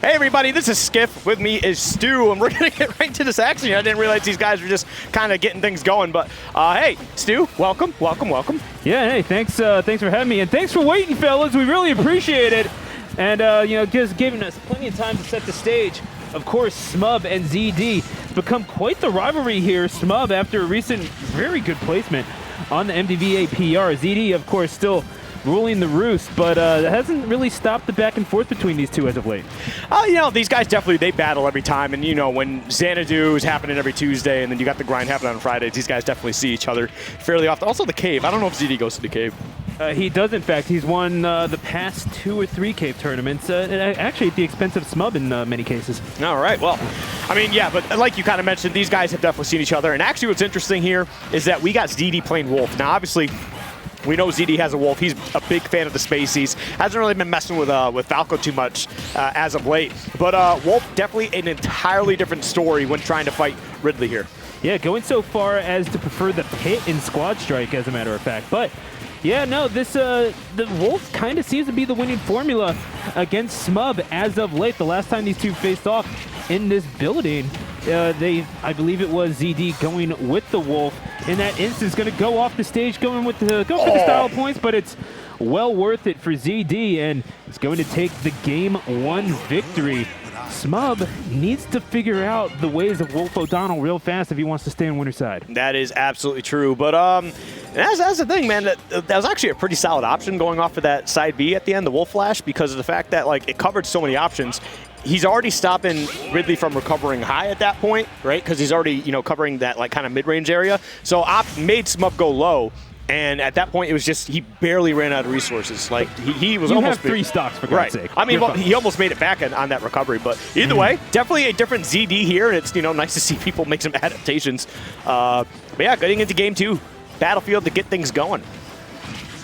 Hey everybody, this is Skiff. With me is Stu, and we're gonna get right into this action here. I didn't realize these guys were just kind of getting things going, but hey, Stu, welcome. Yeah, hey, thanks for having me, and thanks for waiting, fellas. We really appreciate it, and just giving us plenty of time to set the stage. Of course, Smub and ZD become quite the rivalry here. Smub, after a recent very good placement on the MDVA PR, ZD, of course, still ruling the roost, but it hasn't really stopped the back and forth between these two as of late. These guys definitely, they battle every time, and when Xanadu is happening every Tuesday, and then you got the grind happening on Fridays, these guys definitely see each other fairly often. Also the cave, I don't know if ZD goes to the cave. He does, in fact. He's won the past 2 or 3 cave tournaments, actually at the expense of Smub in many cases. All right, well, but like you kind of mentioned, these guys have definitely seen each other, and actually what's interesting here is that we got ZD playing Wolf. Now, obviously, we know ZD has a Wolf. He's a big fan of the Spaceys. Hasn't really been messing with Falco too much as of late. But Wolf, definitely an entirely different story when trying to fight Ridley here. Yeah, going so far as to prefer the pit in Squad Strike, as a matter of fact. But yeah, no, the Wolf kind of seems to be the winning formula against Smub as of late. The last time these two faced off in this building, I believe it was ZD going with the Wolf. In that instance, going to go off the stage, going for the style points, but it's well worth it for ZD, and it's going to take the Game 1 victory. Smub needs to figure out the ways of Wolf O'Donnell real fast if he wants to stay on winner's side. That is absolutely true, but that's the thing, man. That was actually a pretty solid option going off of that side B at the end, the Wolf Flash, because of the fact that it covered so many options. He's already stopping Ridley from recovering high at that point, right? Because he's already, covering that kind of mid-range area. So made Smub go low, and at that point it was just he barely ran out of resources. He was almost have 3 stocks for God's sake. He almost made it back on that recovery. But either way, definitely a different ZD here, and it's nice to see people make some adaptations. But yeah, getting into Game 2, Battlefield to get things going.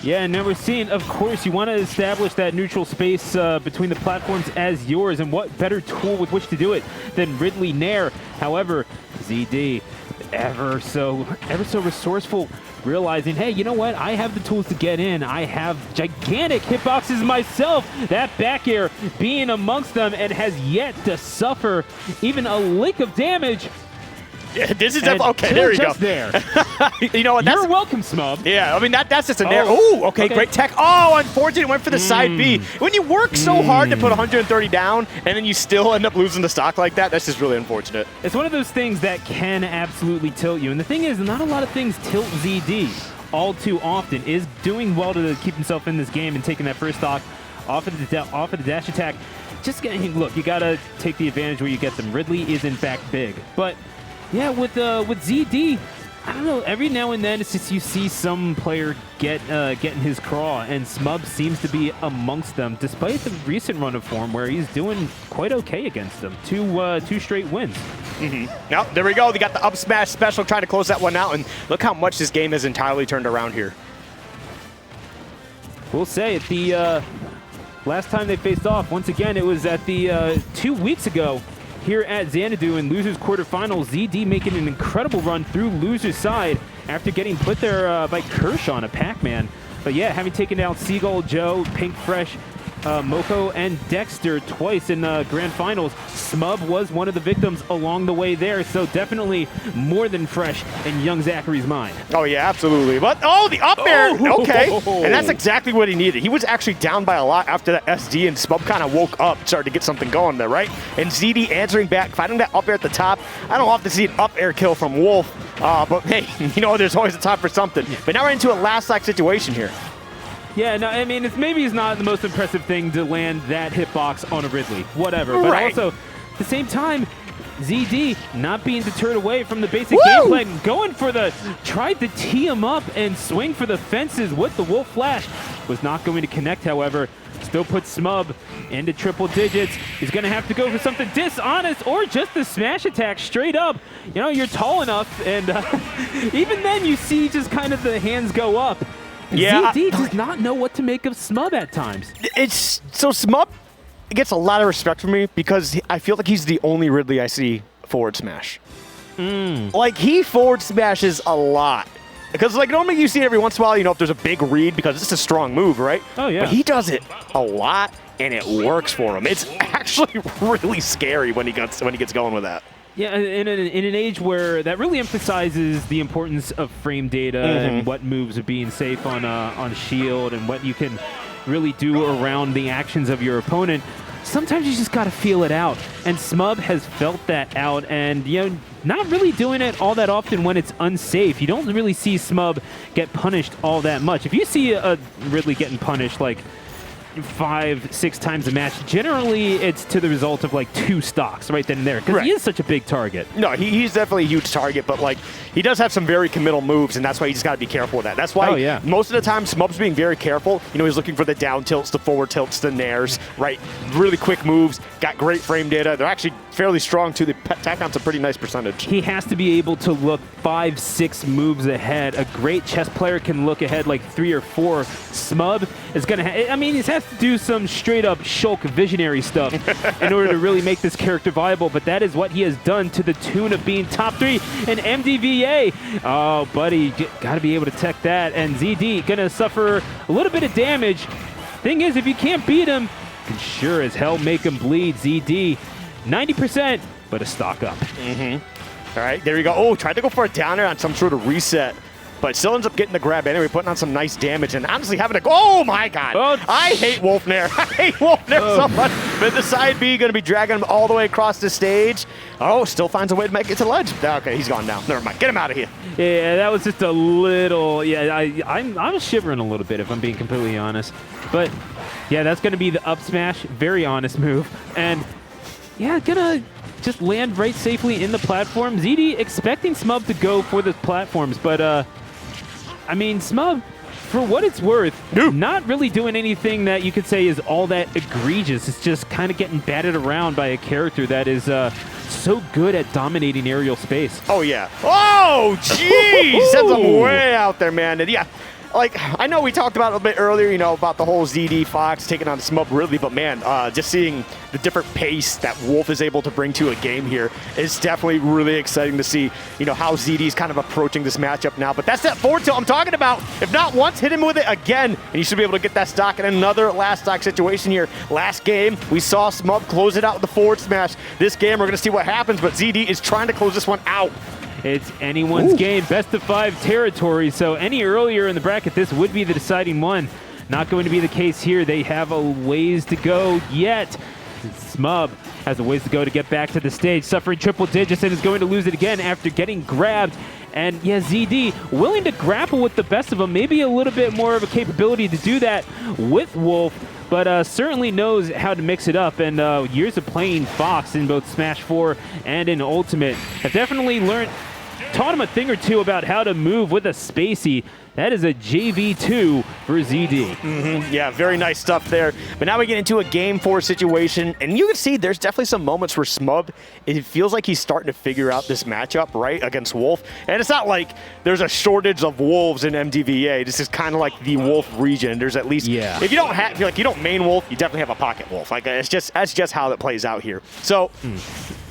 Yeah, and now we're seeing, of course, you want to establish that neutral space between the platforms as yours, and what better tool with which to do it than Ridley Nair. However, ZD, ever so resourceful, realizing, hey, you know what? I have the tools to get in. I have gigantic hitboxes myself. That back air being amongst them, and has yet to suffer even a lick of damage. Yeah, this is definitely okay. There you go. There. You know what? You're welcome, Smub. Yeah, that's just a nair. Oh, okay, great tech. Oh, unfortunate, went for the side B. When you work so hard to put 130 down, and then you still end up losing the stock like that, that's just really unfortunate. It's one of those things that can absolutely tilt you. And the thing is, not a lot of things tilt ZD all too often. Is doing well to keep himself in this game and taking that first stock off of the dash attack. Look, you gotta take the advantage where you get them. Ridley is in fact big, but yeah, with ZD, I don't know, every now and then it's just you see some player getting his craw, and Smub seems to be amongst them, despite the recent run of form where he's doing quite okay against them. 2 straight wins. Now, there we go. They got the up smash special, trying to close that one out, and look how much this game has entirely turned around here. We'll say at the last time they faced off, once again, it was at the 2 weeks ago, here at Xanadu in losers quarterfinals. ZD making an incredible run through loser's side after getting put there by Kershaw on a Pac-Man. But yeah, having taken down Seagull, Joe, Pink Fresh, Moko, and Dexter twice in the grand finals. Smub was one of the victims along the way there, so definitely more than fresh in young Zachary's mind. Oh yeah, absolutely. But the up air, okay. And that's exactly what he needed. He was actually down by a lot after that SD, and Smub kind of woke up, started to get something going there, right? And ZD answering back, finding that up air at the top. I don't often see an up air kill from Wolf, but hey, there's always a time for something. But now we're into a last stock situation here. Yeah, no, I mean, maybe it's not the most impressive thing to land that hitbox on a Ridley, whatever. But also, at the same time, ZD not being deterred away from the basic gameplay, going for tried to tee him up and swing for the fences with the Wolf Flash. Was not going to connect, however. Still puts Smub into triple digits. He's going to have to go for something dishonest or just a smash attack straight up. You're tall enough, and even then you see just kind of the hands go up. Yeah, ZD does not know what to make of Smub at times. Smub gets a lot of respect from me because I feel like he's the only Ridley I see forward smash. He forward smashes a lot. Because normally you see it every once in a while, if there's a big read, because it's a strong move, right? Oh, yeah. But he does it a lot, and it works for him. It's actually really scary when he gets going with that. Yeah, in an age where that really emphasizes the importance of frame data and what moves are being safe on shield and what you can really do around the actions of your opponent, sometimes you just got to feel it out. And Smub has felt that out, and not really doing it all that often when it's unsafe. You don't really see Smub get punished all that much. If you see a Ridley getting punished like 5-6 times a match, generally it's to the result of like 2 stocks right then and there, because he is such a big target. No, he's definitely a huge target, but like he does have some very committal moves, and that's why you just got to be careful with that. That's why most of the time Smub's being very careful. He's looking for the down tilts, the forward tilts, the nairs, right? Really quick moves, got great frame data. They're actually fairly strong too. They tack on some pretty nice percentage. He has to be able to look 5-6 moves ahead. A great chess player can look ahead like 3 or 4. Smub is going to he has to do some straight up Shulk visionary stuff in order to really make this character viable, but that is what he has done to the tune of being top 3 in MDVA. Oh, buddy, got to be able to tech that, and ZD going to suffer a little bit of damage. Thing is, if you can't beat him, you can sure as hell make him bleed. ZD, 90%, but a stock up. All right, there you go. Oh, tried to go for a downer on some sort of reset, but still ends up getting the grab anyway, putting on some nice damage, and honestly having to go. Oh my God! Oh. I hate Wolf Nair. I hate Wolf Nair so much. But the side B going to be dragging him all the way across the stage. Oh, still finds a way to make it to the ledge. Okay, he's gone down. Never mind. Get him out of here. Yeah, that was just a little. Yeah, I'm shivering a little bit if I'm being completely honest. But yeah, that's going to be the up smash. Very honest move, and yeah, gonna just land right safely in the platform. ZD expecting Smub to go for the platforms, but Smub, for what it's worth, not really doing anything that you could say is all that egregious. It's just kind of getting batted around by a character that is so good at dominating aerial space. Oh, yeah. Oh, jeez! That's way out there, man. And yeah, like, I know we talked about it a bit earlier, about the whole ZD Fox taking on Smub Ridley, but man, just seeing the different pace that Wolf is able to bring to a game here is definitely really exciting to see, how ZD's kind of approaching this matchup now. But that's that forward tilt I'm talking about. If not once, hit him with it again, and you should be able to get that stock in another last stock situation here. Last game, we saw Smub close it out with the forward smash. This game, we're going to see what happens, but ZD is trying to close this one out. It's anyone's game, best of 5 territory, so any earlier in the bracket, this would be the deciding one. Not going to be the case here. They have a ways to go yet. Smub has a ways to go to get back to the stage, suffering triple digits, and is going to lose it again after getting grabbed. And yeah, ZD willing to grapple with the best of them, maybe a little bit more of a capability to do that with Wolf, but certainly knows how to mix it up. And years of playing Fox in both Smash 4 and in Ultimate have definitely taught him a thing or two about how to move with a spacey. That is a JV2 for ZD. Yeah, very nice stuff there. But now we get into a Game 4 situation, and you can see there's definitely some moments where Smub, it feels like he's starting to figure out this matchup, right, against Wolf. And it's not like there's a shortage of Wolves in MDVA. This is kind of like the Wolf region. There's at least, if you don't main Wolf, you definitely have a pocket Wolf. Like, that's just how that plays out here. So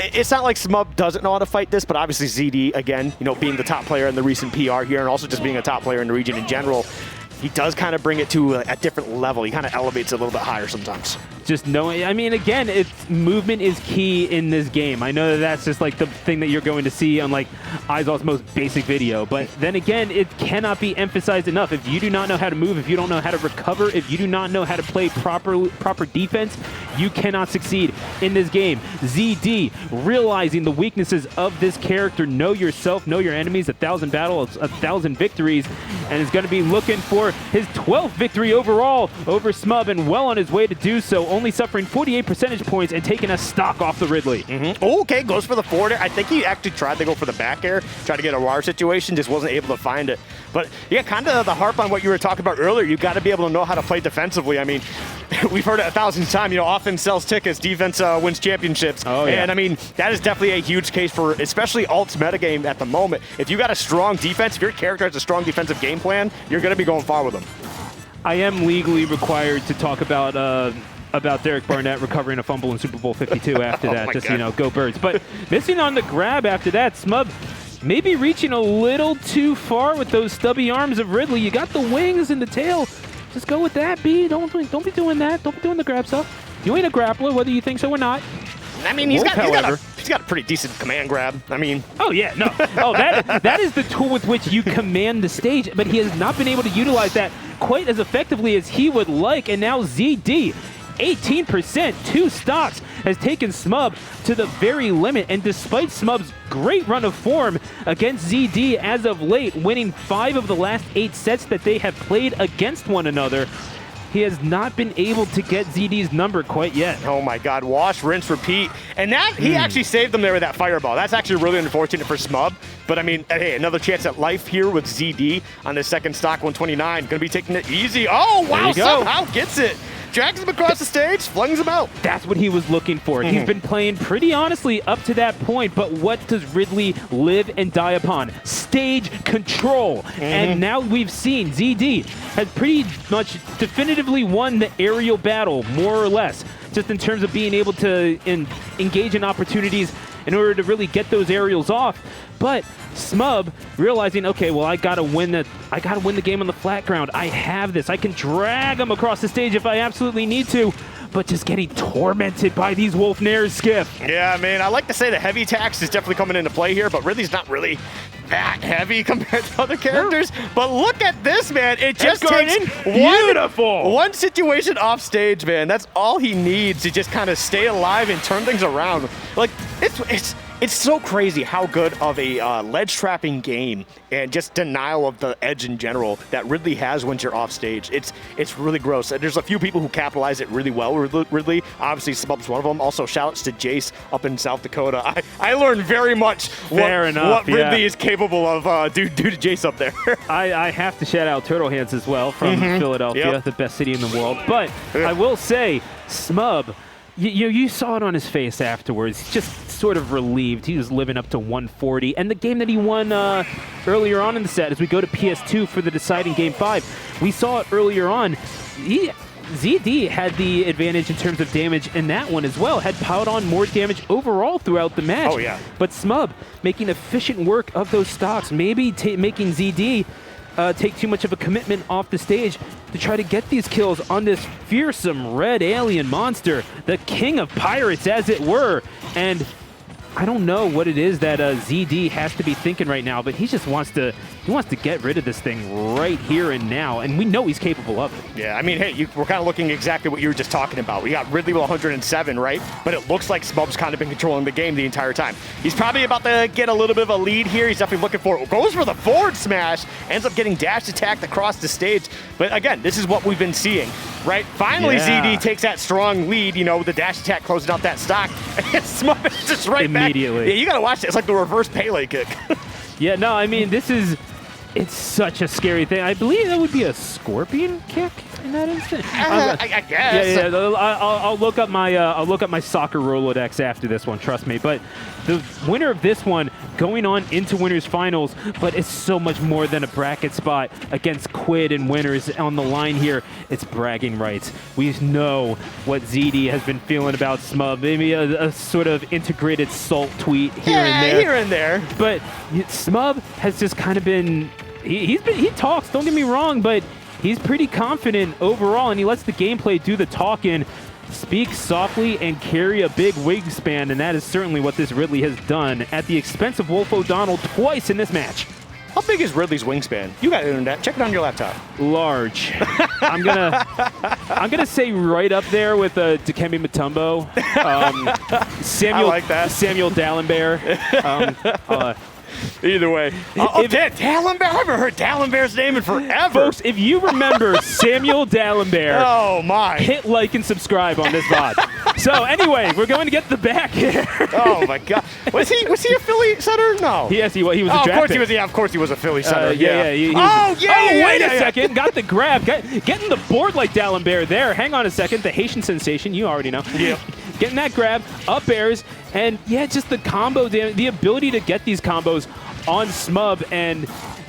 it's not like Smub doesn't know how to fight this, but obviously ZD, again, being the top player in the recent PR here, and also just being a top player in the region in general, he does kind of bring it to a different level. He kind of elevates it a little bit higher sometimes. Just knowing, again, movement is key in this game. I know that's just like the thing that you're going to see on like Izal's most basic video, but then again, it cannot be emphasized enough. If you do not know how to move, if you don't know how to recover, if you do not know how to play proper defense, you cannot succeed in this game. ZD, realizing the weaknesses of this character, know yourself, know your enemies, 1,000 battles, 1,000 victories, and is going to be looking for his 12th victory overall over Smub, and well on his way to do so, only suffering 48 percentage points and taking a stock off the Ridley. Okay, goes for the forward air. I think he actually tried to go for the back air, try to get a RAR situation, just wasn't able to find it. But yeah, kind of the harp on what you were talking about earlier, you got to be able to know how to play defensively. We've heard it 1,000 times, offense sells tickets, defense wins championships. Oh, yeah. And that is definitely a huge case for especially Alt's metagame at the moment. If you got a strong defense, if your character has a strong defensive game plan, you're going to be going far with them. I am legally required to talk about Derek Barnett recovering a fumble in Super Bowl 52 after that. Just, go Birds. But missing on the grab after that, Smub maybe reaching a little too far with those stubby arms of Ridley. You got the wings and the tail, Just go with that, B. Don't be doing that. Don't be doing the grab stuff. You ain't a grappler, whether you think so or not. I mean, he's got a pretty decent command grab. I mean, oh yeah, no, oh that is the tool with which you command the stage, but he has not been able to utilize that quite as effectively as he would like. And now ZD, 18%, 2 stocks, has taken Smub to the very limit. And despite Smub's great run of form against ZD as of late, winning 5 of the last 8 sets that they have played against one another, he has not been able to get ZD's number quite yet. Oh my God, wash, rinse, repeat. And that, he actually saved them there with that fireball. That's actually really unfortunate for Smub. But I mean, hey, another chance at life here with ZD on the second stock, 129. Gonna be taking it easy. Oh, wow, somehow gets it. Drags him across the stage, flings him out. That's what he was looking for. He's been playing pretty honestly up to that point, but what does Ridley live and die upon? Stage control. And now we've seen ZD has pretty much definitively won the aerial battle, more or less, just in terms of being able to engage in opportunities in order to really get those aerials off. But Smub realizing, okay, well, I gotta win the game on the flat ground. I have this. I can drag him across the stage if I absolutely need to, but just getting tormented by these Wolf Nairs, Skip. Yeah, man, I like to say the heavy tax is definitely coming into play here, but Ridley's not really that heavy compared to other characters. No. But look at this, man. It just takes one situation off stage, man. That's all he needs to just kind of stay alive and turn things around. Like, it's so crazy how good of a ledge trapping game and just denial of the edge in general that Ridley has once you're off stage. It's really gross. There's a few people who capitalize it really well. Ridley, obviously, Smub's one of them. Also, shout-outs to Jace up in South Dakota. I learned very much what Ridley is capable of due to Jace up there. I have to shout out Turtle Hands as well from Philadelphia, the best city in the world. But I will say, Smub, you saw it on his face afterwards. He's just sort of relieved. He was living up to 140. And the game that he won earlier on in the set, as we go to PS2 for the deciding Game 5, we saw it earlier on. ZD had the advantage in terms of damage in that one as well, had piled on more damage overall throughout the match. Oh, yeah. But Smub making efficient work of those stocks, maybe making ZD take too much of a commitment off the stage to try to get these kills on this fearsome red alien monster, the king of pirates, as it were. And I don't know what it is that ZD has to be thinking right now, but he just wants to get rid of this thing right here and now, and we know he's capable of it. Yeah, I mean, hey, we're kind of looking exactly what you were just talking about. We got Ridley with 107, right? But it looks like Smub's kind of been controlling the game the entire time. He's probably about to get a little bit of a lead here. He's definitely looking for it. Goes for the forward smash, ends up getting dash attacked across the stage. But again, this is what we've been seeing, right? Finally, ZD takes that strong lead, you know, with the dash attack closing out that stock. And Smub is just right immediately. Back. Yeah, you got to watch it. It's like the reverse Pele kick. Yeah, no, I mean, it's such a scary thing. I believe that would be a scorpion kick in that instant. I guess. Yeah. I'll look up my soccer Rolodex after this one. Trust me. But the winner of this one going on into winners finals, but it's so much more than a bracket spot against Quid and winners on the line here. It's bragging rights. We know what ZD has been feeling about Smub. Maybe a sort of integrated salt tweet here and there. But Smub has just kind of been. He talks, don't get me wrong, but he's pretty confident overall, and he lets the gameplay do the talking, speak softly, and carry a big wingspan, and that is certainly what this Ridley has done at the expense of Wolf O'Donnell twice in this match. How big is Ridley's wingspan? You got internet. Check it on your laptop. Large. I'm gonna say right up there with Dikembe Mutombo, Samuel. I like that. Samuel Dallenberg. Either way. Dallenberg? I haven't heard Dallenberg's name in forever. Folks, if you remember Samuel Dallenberg, oh my, hit like and subscribe on this VOD. So anyway, we're going to get the back here. Oh my God. Was he a Philly setter? No. Yes, he was a draft pick. Of course he was a Philly setter. Wait a second. Got the grab. Getting the board like Dallenberg there. Hang on a second. The Haitian sensation, you already know. Yeah. Getting that grab, up airs, and yeah, just the combo, the ability to get these combos on Smub and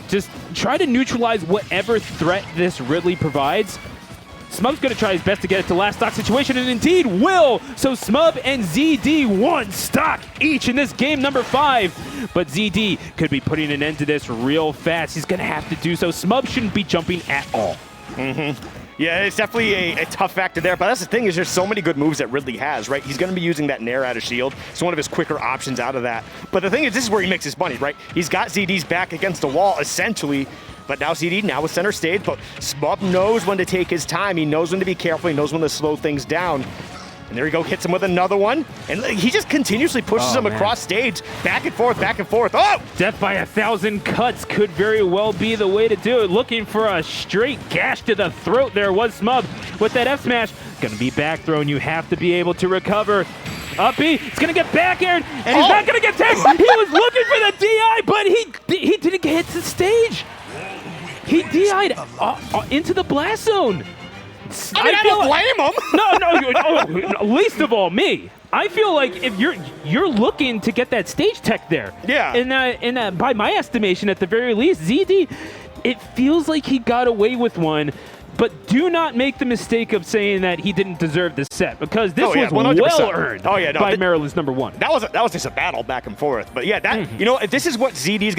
just try to neutralize whatever threat this Ridley provides. Smub's going to try his best to get it to last stock situation, and indeed will. So Smub and ZD 1 stock each in this game number 5. But ZD could be putting an end to this real fast. He's going to have to do so. Smub shouldn't be jumping at all. Yeah, it's definitely a tough factor there, but that's the thing is there's so many good moves that Ridley has, right? He's going to be using that Nair out of shield. It's one of his quicker options out of that. But the thing is, this is where he makes his money, right? He's got ZD's back against the wall, essentially, but now ZD now with center stage, but Smub knows when to take his time. He knows when to be careful. He knows when to slow things down. And there he go, hits him with another one. And he just continuously pushes him across stage, back and forth, back and forth. Oh! Death by 1,000 cuts could very well be the way to do it. Looking for a straight gash to the throat there was Smub with that F smash. Gonna be back thrown. You have to be able to recover. Up B, it's gonna get back aired, and he's not gonna get tagged. He was looking for the DI, but he didn't get to the stage. He DI'd into the blast zone. I don't blame him. No, least of all me. I feel like if you're looking to get that stage tech there. Yeah. And by my estimation, at the very least, ZD, it feels like he got away with one. But do not make the mistake of saying that he didn't deserve this set, because this was 100%. well earned by Maryland's #1. That was just a battle back and forth. But yeah, that you know, this is what ZD's going to